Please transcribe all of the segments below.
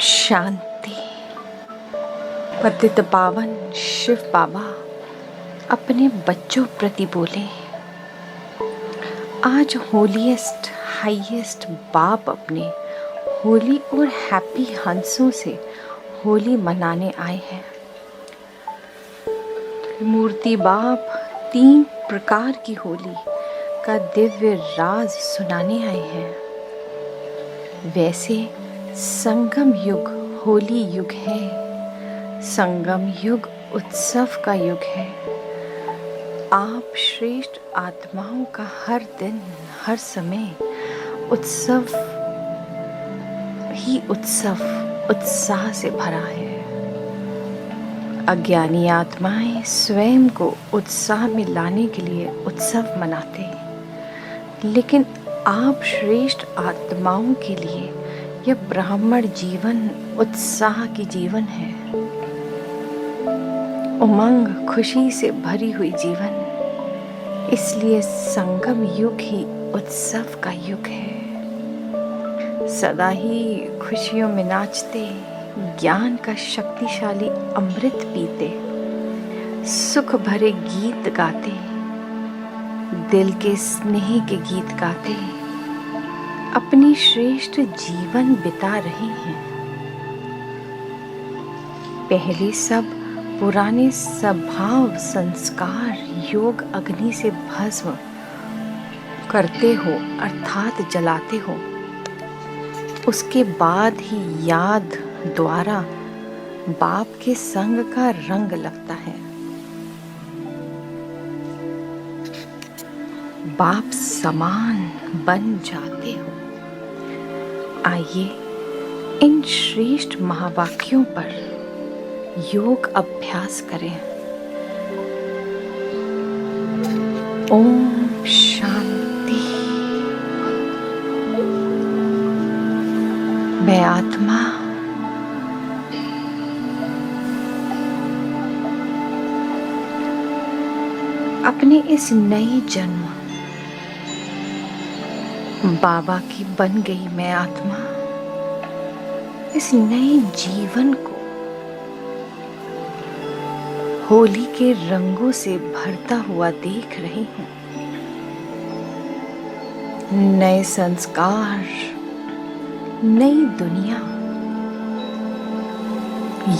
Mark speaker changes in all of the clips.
Speaker 1: शांति। पतित पावन शिव बाबा अपने बच्चों प्रति बोले, आज होलीएस्ट हाईएस्ट बाप अपने होली और हैप्पी हंसों से होली मनाने आए हैं। मूर्ति बाप 3 प्रकार की होली का दिव्य राज सुनाने आए हैं। वैसे संगम युग होली युग है, संगम युग उत्सव का युग है। आप श्रेष्ठ आत्माओं का हर दिन हर समय उत्सव ही उत्सव उत्साह से भरा है। अज्ञानी आत्माएं स्वयं को उत्साह में लाने के लिए उत्सव मनाते, लेकिन आप श्रेष्ठ आत्माओं के लिए यह ब्राह्मण जीवन उत्साह की जीवन है। उमंग खुशी से भरी हुई जीवन, इसलिए संगम युग ही उत्सव का युग है। सदा ही खुशियों में नाचते, ज्ञान का शक्तिशाली अमृत पीते, सुख भरे गीत गाते, दिल के स्नेह के गीत गाते अपनी श्रेष्ठ जीवन बिता रहे हैं। पहले सब पुराने स्वभाव संस्कार योग अग्नि से भस्म करते हो अर्थात जलाते हो, उसके बाद ही याद द्वारा बाप के संग का रंग लगता है। बाप समान बन जाते हो। आइए इन श्रेष्ठ महावाक्यों पर योग अभ्यास करें। ओम शांति। मैं आत्मा अपने इस नए जन्म बाबा की बन गई। मैं आत्मा इस नए जीवन को होली के रंगों से भरता हुआ देख रही हूँ। नए संस्कार, नई दुनिया,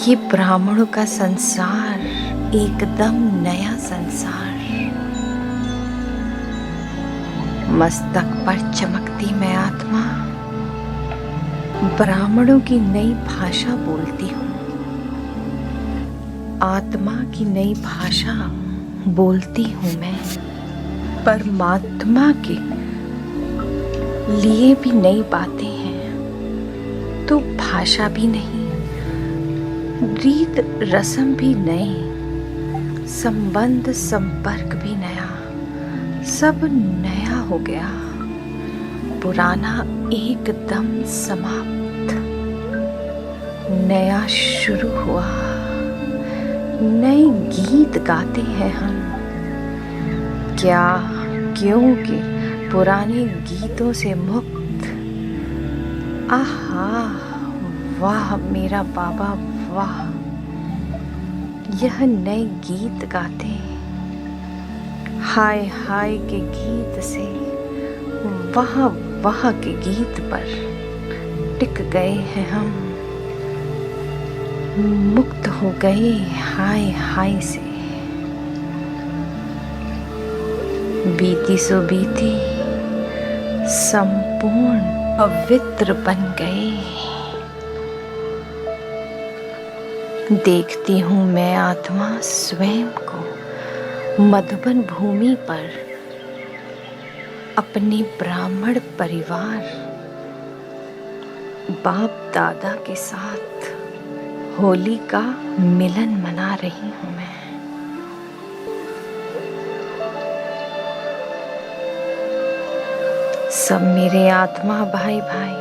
Speaker 1: ये ब्राह्मणों का संसार एकदम नया संसार। मस्तक पर चमकती मैं आत्मा ब्राह्मणों की नई भाषा बोलती हूँ। आत्मा की नई भाषा बोलती हूँ मैं। परमात्मा के लिए भी नई बातें हैं, तो भाषा भी नहीं, रीत रस्म भी नई, संबंध संपर्क भी नया, सब नया हो गया। पुराना एकदम समाप्त, नया शुरू हुआ। नए गीत गाते हैं हम। क्या क्योंकि पुराने गीतों से मुक्त। आहा, वाह मेरा बाबा वाह। यह नए गीत गाते, हाय हाय के गीत से वाह वाह के गीत पर टिक गए हैं हम। मुक्त हो गए हाय हाय से। बीती सो बीती संपूर्ण पवित्र बन गए। देखती हूँ मैं आत्मा स्वयं को मधुबन भूमि पर अपने ब्राह्मण परिवार बाप दादा के साथ होली का मिलन मना रही हूँ मैं। सब मेरे आत्मा भाई भाई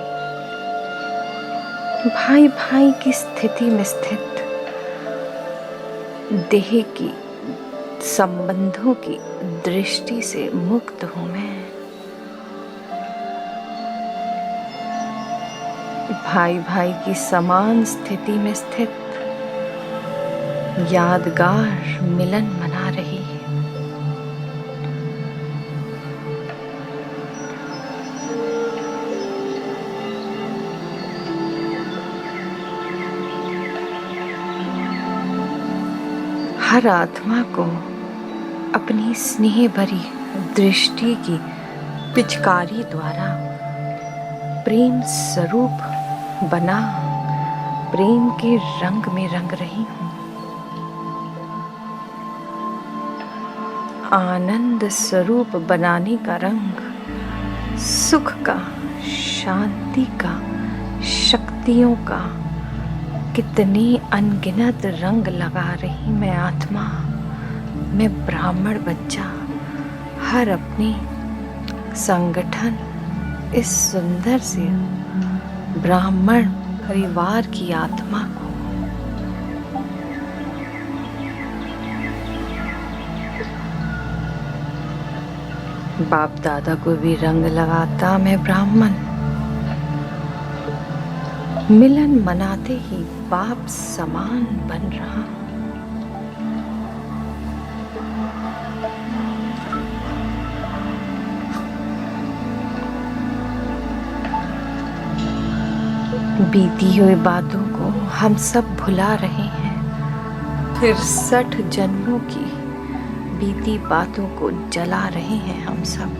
Speaker 1: भाई भाई की स्थिति में स्थित देह की संबंधों की दृष्टि से मुक्त हूँ मैं। भाई भाई की समान स्थिति में स्थित यादगार मिलन मना रही है। हर आत्मा को अपनी स्नेह भरी दृष्टि की पिचकारी द्वारा प्रेम स्वरूप बना प्रेम के रंग में रंग रही हूँ। आनंद स्वरूप बनाने का रंग, सुख का, शांति का, शक्तियों का कितने अनगिनत रंग लगा रही मैं आत्मा, मैं ब्राह्मण बच्चा, हर अपने संगठन इस सुंदर से ब्राह्मण परिवार की आत्मा को बाप दादा को भी रंग लगाता मैं ब्राह्मण, मिलन मनाते ही बाप समान बन रहा। बीती हुई बातों को हम सब भुला रहे हैं, फिर 60 जन्मों की बीती बातों को जला रहे हैं हम सब।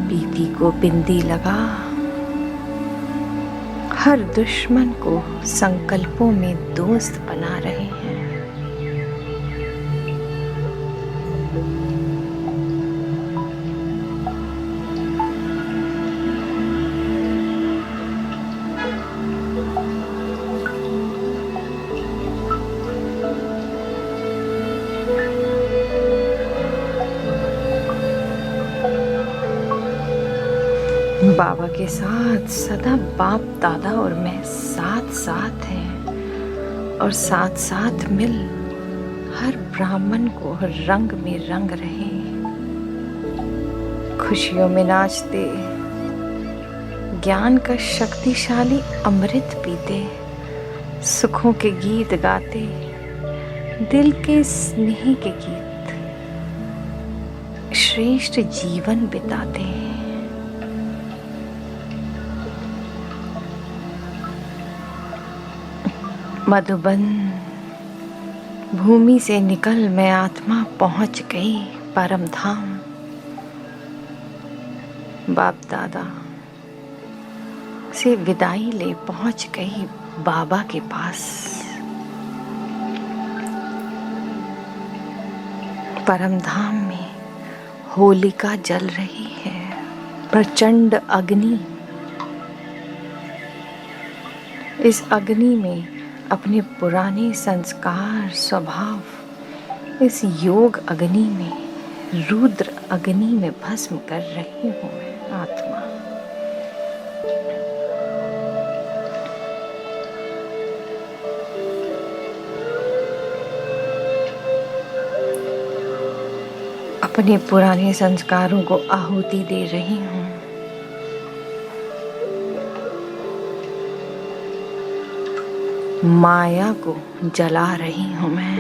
Speaker 1: बीती को बिंदी लगा, हर दुश्मन को संकल्पों में दोस्त बना रहे हैं। बाबा के साथ सदा बाप दादा और मैं साथ साथ हैं और साथ साथ मिल हर ब्राह्मण को रंग में रंग रहे, खुशियों में नाचते, ज्ञान का शक्तिशाली अमृत पीते, सुखों के गीत गाते, दिल के स्नेह के गीत, श्रेष्ठ जीवन बिताते हैं। मधुबन भूमि से निकल मैं आत्मा पहुंच गई परम धाम। बाप दादा से विदाई ले पहुंच गई बाबा के पास। परम धाम में होलिका जल रही है, प्रचंड अग्नि। इस अग्नि में अपने पुराने संस्कार स्वभाव इस योग अग्नि में, रुद्र अग्नि में भस्म कर रही हूँ मैं आत्मा। अपने पुराने संस्कारों को आहुति दे रही हूँ। माया को जला रही हूँ मैं।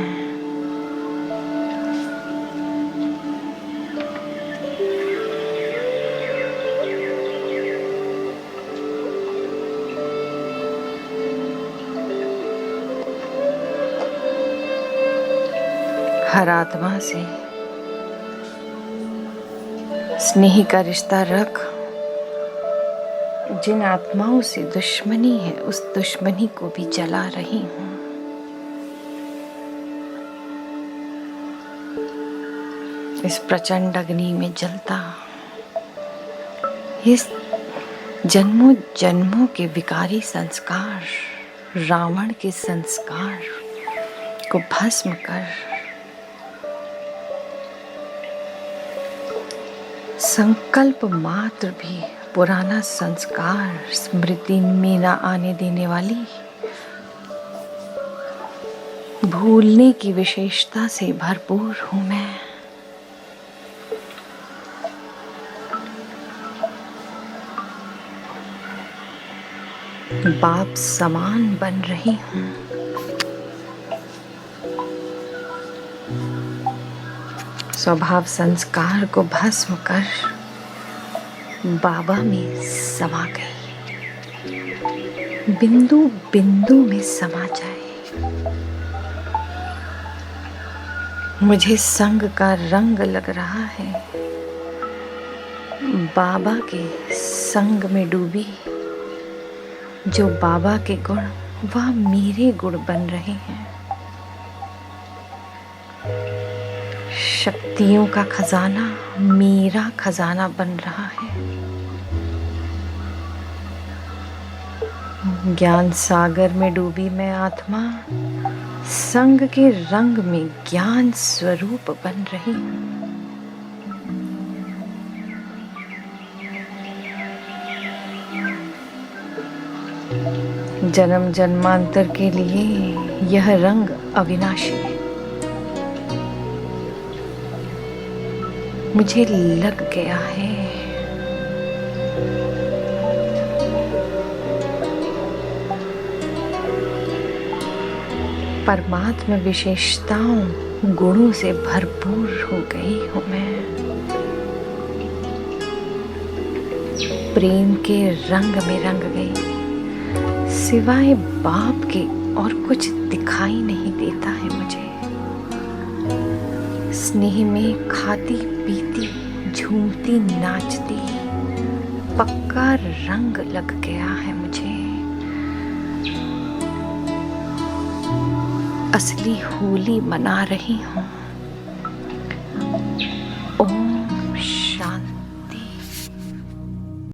Speaker 1: हर आत्मा से स्नेह का रिश्ता रख, जिन आत्माओं से दुश्मनी है उस दुश्मनी को भी जला रही हूँ। इस प्रचंड अग्नि में जलता इस जन्मों जन्मों के विकारी संस्कार, रावण के संस्कार को भस्म कर संकल्प मात्र भी पुराना संस्कार स्मृति में न आने देने वाली भूलने की विशेषता से भरपूर हूँ मैं। बाप समान बन रही हूँ। स्वभाव संस्कार को भस्म कर बाबा में समा गई, बिंदु बिंदु में समा जाए। मुझे संग का रंग लग रहा है, बाबा के संग में डूबी। जो बाबा के गुण वह मेरे गुण बन रहे हैं। शक्तियों का खजाना मेरा खजाना बन रहा है। ज्ञान सागर में डूबी मैं आत्मा संग के रंग में ज्ञान स्वरूप बन रही हूँ। जन्म जन्मांतर के लिए यह रंग अविनाशी है। मुझे लग गया है। परमात्मा विशेषताओं गुणों से भरपूर हो गई हूँ मैं। प्रेम के रंग में रंग गई। सिवाय बाप के और कुछ दिखाई नहीं देता है मुझे। स्नेह में खाती पीती झूमती नाचती पक्का रंग लग गया है मुझे। असली होली मना रही हूँ।